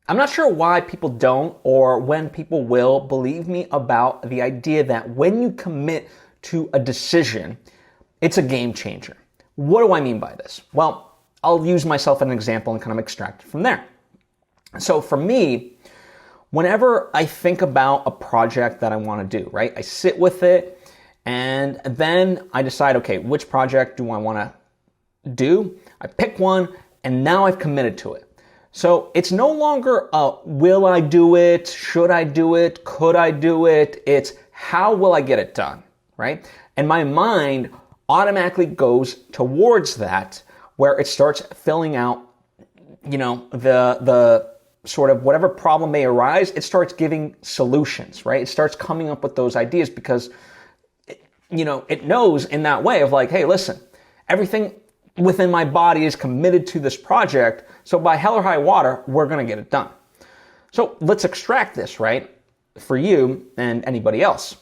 I'm not sure why people don't, or when people will, believe me about the idea that when you commit to a decision, it's a game changer. What do I mean by this? Well, I'll use myself as an example and kind of extract it from there. So for me, whenever I think about a project that I want to do, right, I sit with it and then I decide, okay, which project do I want to do? I pick one and now I've committed to it. So it's no longer will I do it, should I do it, could I do it? It's how will I get it done, right? And my mind automatically goes towards that, where it starts filling out, the sort of whatever problem may arise, it starts giving solutions, right? It starts coming up with those ideas because, it knows in that way of like, hey, listen, everything within my body is committed to this project, so by hell or high water, we're going to get it done. So let's extract this, right, for you and anybody else.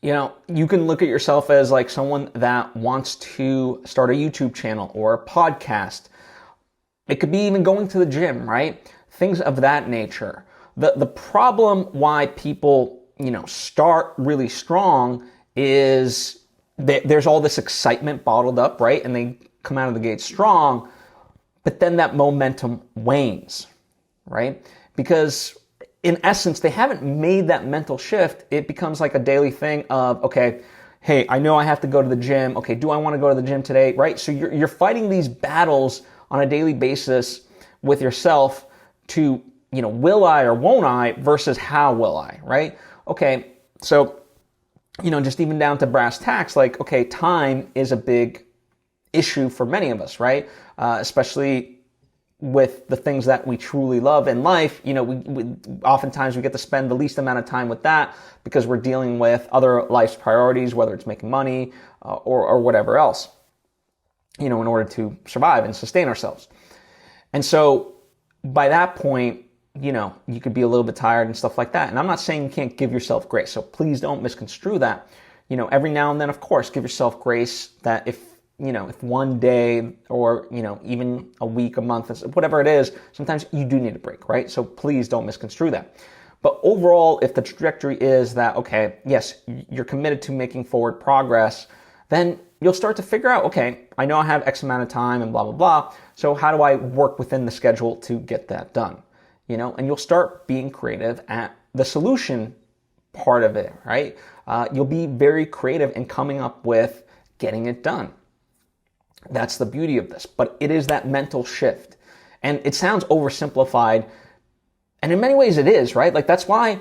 You can look at yourself as like someone that wants to start a YouTube channel or a podcast. It could be even going to the gym, right? Things of that nature. The problem why people, start really strong is there's all this excitement bottled up, right? And they come out of the gate strong, but then that momentum wanes, right? Because in essence, they haven't made that mental shift. It becomes like a daily thing of, okay, hey, I know I have to go to the gym. Okay, do I want to go to the gym today, right? So you're fighting these battles on a daily basis with yourself to, will I or won't I versus how will I, right? Okay, so, just even down to brass tacks, like, okay, time is a big issue for many of us, right? Especially with the things that we truly love in life. We oftentimes we get to spend the least amount of time with that because we're dealing with other life's priorities, whether it's making money or whatever else, in order to survive and sustain ourselves. And so by that point, you could be a little bit tired and stuff like that. And I'm not saying you can't give yourself grace. So please don't misconstrue that. Every now and then, of course, give yourself grace that if one day or, even a week, a month, whatever it is, sometimes you do need a break, right? So please don't misconstrue that. But overall, if the trajectory is that, okay, yes, you're committed to making forward progress, then you'll start to figure out, okay, I know I have X amount of time and blah, blah, blah. So how do I work within the schedule to get that done? And you'll start being creative at the solution part of it, right? You'll be very creative in coming up with getting it done. That's the beauty of this, but it is that mental shift. And it sounds oversimplified, and in many ways it is, right? Like that's why,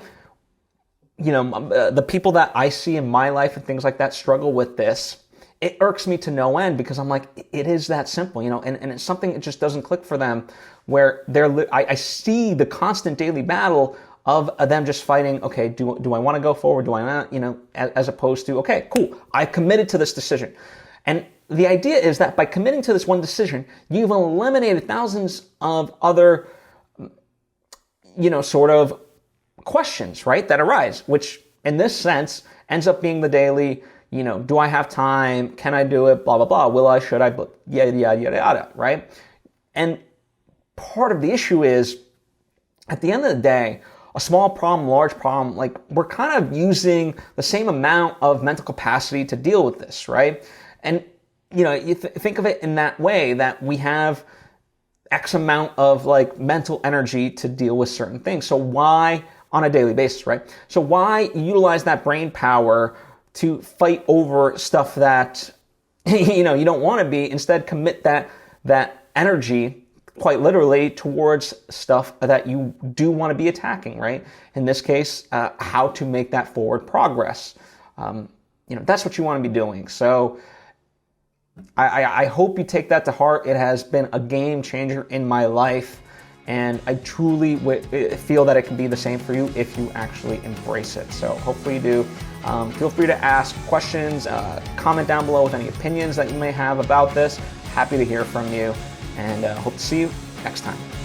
the people that I see in my life and things like that struggle with this. It irks me to no end because I'm like, it is that simple, and it's something that just doesn't click for them, where I see the constant daily battle of them just fighting, okay, do I want to go forward? Do I not, as opposed to, okay, cool, I've committed to this decision. And the idea is that by committing to this one decision, you've eliminated thousands of other, sort of questions, right, that arise, which in this sense ends up being the daily, do I have time? Can I do it? Blah, blah, blah. Will I? Should I? Yada, yada, yada, yada, right? And part of the issue is, at the end of the day, a small problem, large problem, like we're kind of using the same amount of mental capacity to deal with this, right? And, you think of it in that way, that we have X amount of like mental energy to deal with certain things. So why, on a daily basis, right? So why utilize that brain power to fight over stuff that, you don't want to be? Instead, commit that energy quite literally towards stuff that you do want to be attacking, right? In this case, how to make that forward progress. That's what you want to be doing. So I hope you take that to heart. It has been a game changer in my life, and I truly feel that it can be the same for you if you actually embrace it. So hopefully you do. Feel free to ask questions, comment down below with any opinions that you may have about this. Happy to hear from you, and hope to see you next time.